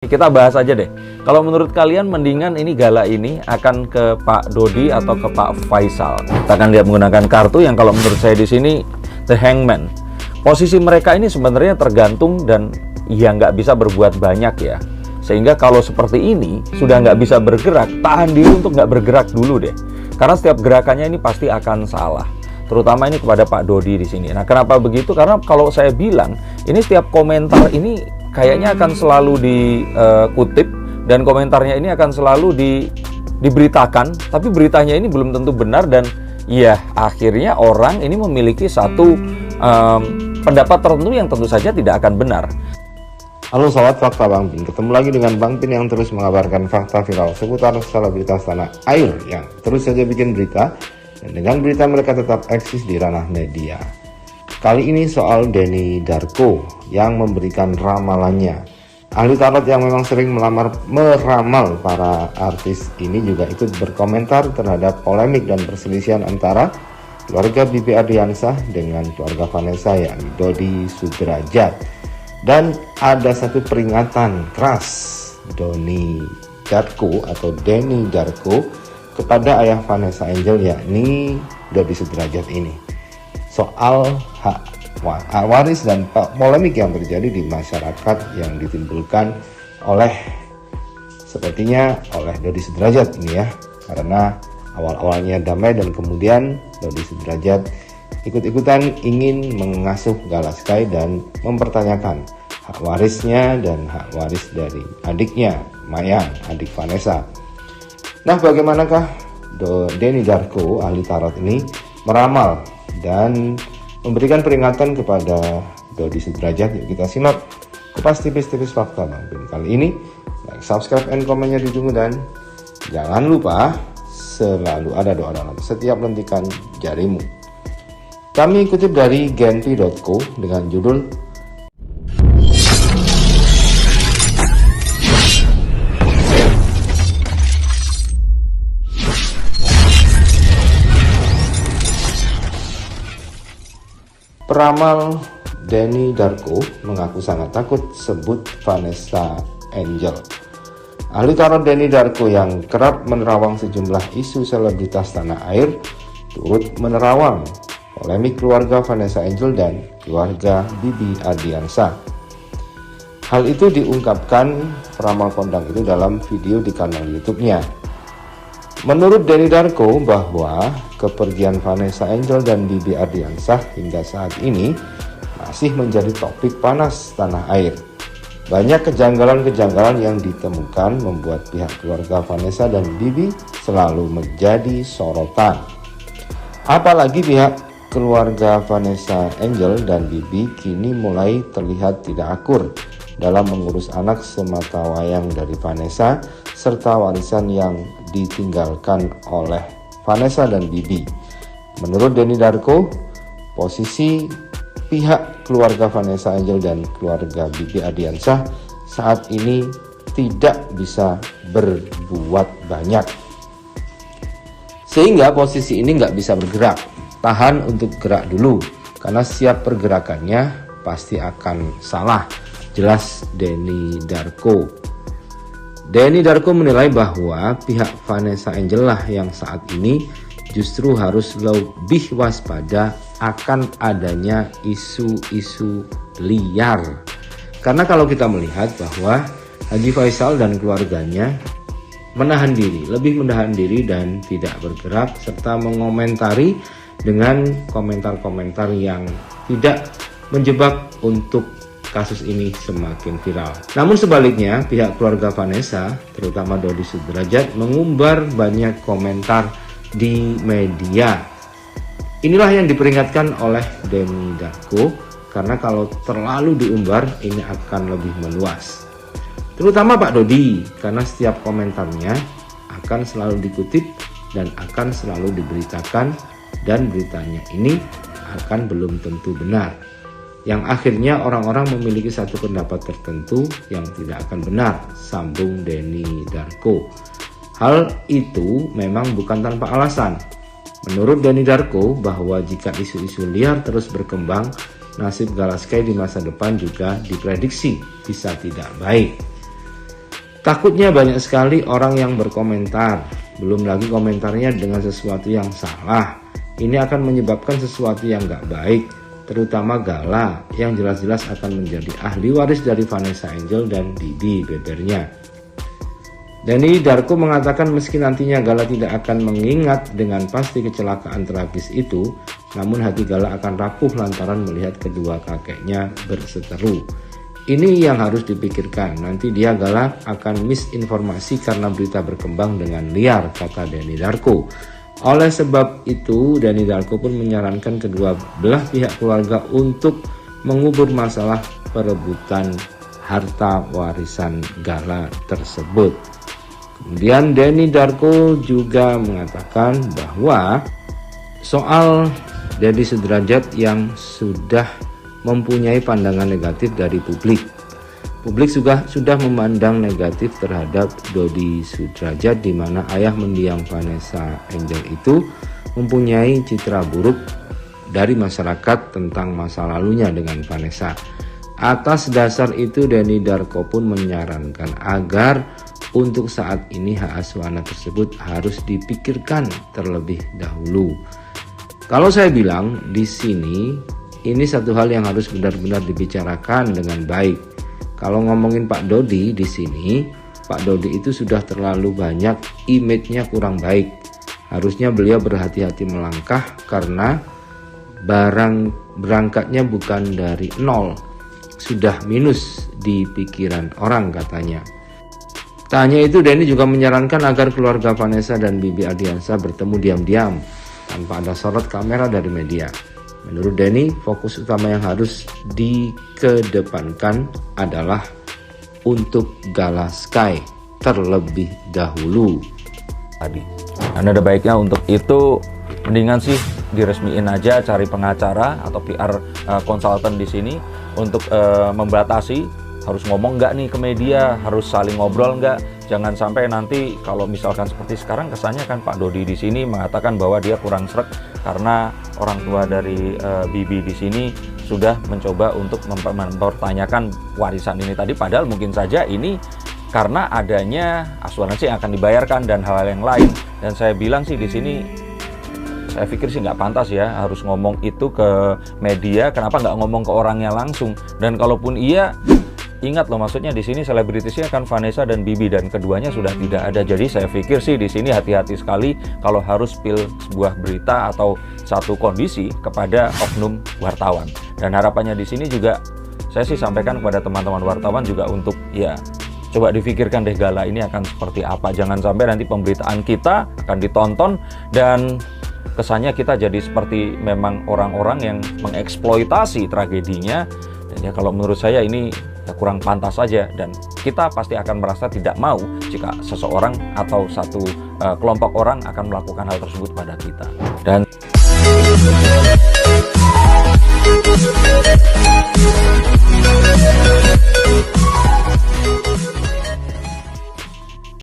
Kita bahas aja deh. Kalau menurut kalian mendingan ini gala ini akan ke Pak Dodi atau ke Pak Faisal? Kita akan lihat menggunakan kartu yang kalau menurut saya di sini The Hangman. Posisi mereka ini sebenarnya tergantung dan ya nggak bisa berbuat banyak ya. Sehingga kalau seperti ini sudah nggak bisa bergerak, tahan diri untuk nggak bergerak dulu deh. Karena setiap gerakannya ini pasti akan salah. Terutama ini kepada Pak Dodi di sini. Nah, kenapa begitu? Karena kalau saya bilang ini setiap komentar ini kayaknya akan selalu dikutip dan komentarnya ini akan selalu diberitakan, tapi beritanya ini belum tentu benar dan ya akhirnya orang ini memiliki satu pendapat tertentu yang tentu saja tidak akan benar. Halo sobat Fakta Bang Pin, ketemu lagi dengan Bang Pin yang terus mengabarkan fakta viral seputar selebritas tanah air yang terus saja bikin berita dan dengan berita mereka tetap eksis di ranah media. Kali ini soal Denny Darko yang memberikan ramalannya. Ahli tarot yang memang sering meramal para artis ini juga ikut berkomentar terhadap polemik dan perselisihan antara keluarga Bibi Ardiansah dengan keluarga Vanessa yakni Dodi Sudrajat. Dan ada satu peringatan keras Denny Darko atau Denny Darko kepada ayah Vanessa Angel yakni Dodi Sudrajat ini soal hak waris dan polemik yang terjadi di masyarakat yang ditimbulkan oleh sepertinya oleh Dodi Sudrajat ini ya, karena awal-awalnya damai dan kemudian Dodi Sudrajat ikut-ikutan ingin mengasuh Gala Sky dan mempertanyakan hak warisnya dan hak waris dari adiknya Mayang, adik Vanessa. Nah, bagaimanakah Denny Darko ahli tarot ini meramal dan memberikan peringatan kepada Dodi Sudrajat? Yuk kita simak kupas tipis-tipis fakta Bang Pin kali ini. Like, subscribe, and komennya ditunggu dan jangan lupa selalu ada doa dalam setiap lentikan jarimu. Kami kutip dari genpi.co dengan judul Peramal Denny Darko mengaku sangat takut sebut Vanessa Angel. Ahli tarot Denny Darko yang kerap menerawang sejumlah isu selebritas tanah air turut menerawang polemik keluarga Vanessa Angel dan keluarga Bibi Ardiansah. Hal itu diungkapkan peramal kondang itu dalam video di kanal YouTube-nya. Menurut Denny Darko bahwa kepergian Vanessa Angel dan Bibi Ardiansah hingga saat ini masih menjadi topik panas tanah air. Banyak kejanggalan-kejanggalan yang ditemukan membuat pihak keluarga Vanessa dan Bibi selalu menjadi sorotan. Apalagi pihak keluarga Vanessa Angel dan Bibi kini mulai terlihat tidak akur dalam mengurus anak sematawayang dari Vanessa serta warisan yang ditinggalkan oleh Vanessa dan Bibi. Menurut Denny Darko, posisi pihak keluarga Vanessa Angel dan keluarga Bibi Ardiansah saat ini tidak bisa berbuat banyak, sehingga posisi ini nggak bisa bergerak. Tahan untuk gerak dulu, karena siap pergerakannya pasti akan salah, jelas Denny Darko. Denny Darko menilai bahwa pihak Vanessa Angel lah yang saat ini justru harus lebih waspada akan adanya isu-isu liar. Karena kalau kita melihat bahwa Haji Faisal dan keluarganya lebih menahan diri dan tidak bergerak serta mengomentari dengan komentar-komentar yang tidak menjebak untuk kasus ini semakin viral. Namun sebaliknya, pihak keluarga Vanessa, terutama Dodi Sudrajat, mengumbar banyak komentar di media. Inilah yang diperingatkan oleh Denny Darko, karena kalau terlalu diumbar, ini akan lebih meluas. Terutama Pak Dodi, karena setiap komentarnya akan selalu dikutip dan akan selalu diberitakan, dan beritanya ini akan belum tentu benar, yang akhirnya orang-orang memiliki satu pendapat tertentu yang tidak akan benar, sambung Denny Darko. Hal itu memang bukan tanpa alasan. Menurut Denny Darko bahwa jika isu-isu liar terus berkembang, nasib Gala Sky di masa depan juga diprediksi bisa tidak baik. Takutnya banyak sekali orang yang berkomentar, belum lagi komentarnya dengan sesuatu yang salah. Ini akan menyebabkan sesuatu yang gak baik, terutama Gala yang jelas-jelas akan menjadi ahli waris dari Vanessa Angel dan Bibi bebernya. Denny Darko mengatakan meski nantinya Gala tidak akan mengingat dengan pasti kecelakaan tragis itu, namun hati Gala akan rapuh lantaran melihat kedua kakeknya berseteru. Ini yang harus dipikirkan, nanti dia Gala akan misinformasi karena berita berkembang dengan liar, kata Denny Darko. Oleh sebab itu, Denny Darko pun menyarankan kedua belah pihak keluarga untuk mengubur masalah perebutan harta warisan Gala tersebut. Kemudian Denny Darko juga mengatakan bahwa soal Deddy Sudrajat yang sudah mempunyai pandangan negatif dari publik. Publik sudah memandang negatif terhadap Dodi Sudrajat, di mana ayah mendiang Vanessa Angel itu mempunyai citra buruk dari masyarakat tentang masa lalunya dengan Vanessa. Atas dasar itu Denny Darko pun menyarankan agar untuk saat ini hak asuh anak tersebut harus dipikirkan terlebih dahulu. Kalau saya bilang di sini, ini satu hal yang harus benar-benar dibicarakan dengan baik. Kalau ngomongin Pak Dodi di sini, Pak Dodi itu sudah terlalu banyak image-nya kurang baik. Harusnya beliau berhati-hati melangkah karena berangkatnya bukan dari nol, sudah minus di pikiran orang katanya. Tak hanya itu, Denny juga menyarankan agar keluarga Vanessa dan Bibi Ardiansyah bertemu diam-diam tanpa ada sorot kamera dari media. Menurut Denny, fokus utama yang harus dikedepankan adalah untuk Gala Sky terlebih dahulu. Tadi, dan ada baiknya untuk itu mendingan sih diresmiin aja, cari pengacara atau PR konsultan di sini untuk membatasi harus ngomong nggak nih ke media, harus saling ngobrol nggak. Jangan sampai nanti kalau misalkan seperti sekarang kesannya kan Pak Dodi di sini mengatakan bahwa dia kurang sreg karena orang tua dari Bibi di sini sudah mencoba untuk mempertanyakan warisan ini tadi, padahal mungkin saja ini karena adanya asuransi yang akan dibayarkan dan hal-hal yang lain. Dan saya bilang sih di sini, saya pikir sih nggak pantas ya harus ngomong itu ke media. Kenapa nggak ngomong ke orangnya langsung? Dan kalaupun iya, ingat loh, maksudnya di sini selebritisnya kan Vanessa dan Bibi dan keduanya sudah tidak ada. Jadi saya pikir sih di sini hati-hati sekali kalau harus spill sebuah berita atau satu kondisi kepada oknum wartawan. Dan harapannya di sini juga saya sih sampaikan kepada teman-teman wartawan juga untuk ya coba difikirkan deh Gala ini akan seperti apa. Jangan sampai nanti pemberitaan kita akan ditonton dan kesannya kita jadi seperti memang orang-orang yang mengeksploitasi tragedinya. Dan ya kalau menurut saya ini ya kurang pantas saja, dan kita pasti akan merasa tidak mau jika seseorang atau satu kelompok orang akan melakukan hal tersebut pada kita. Dan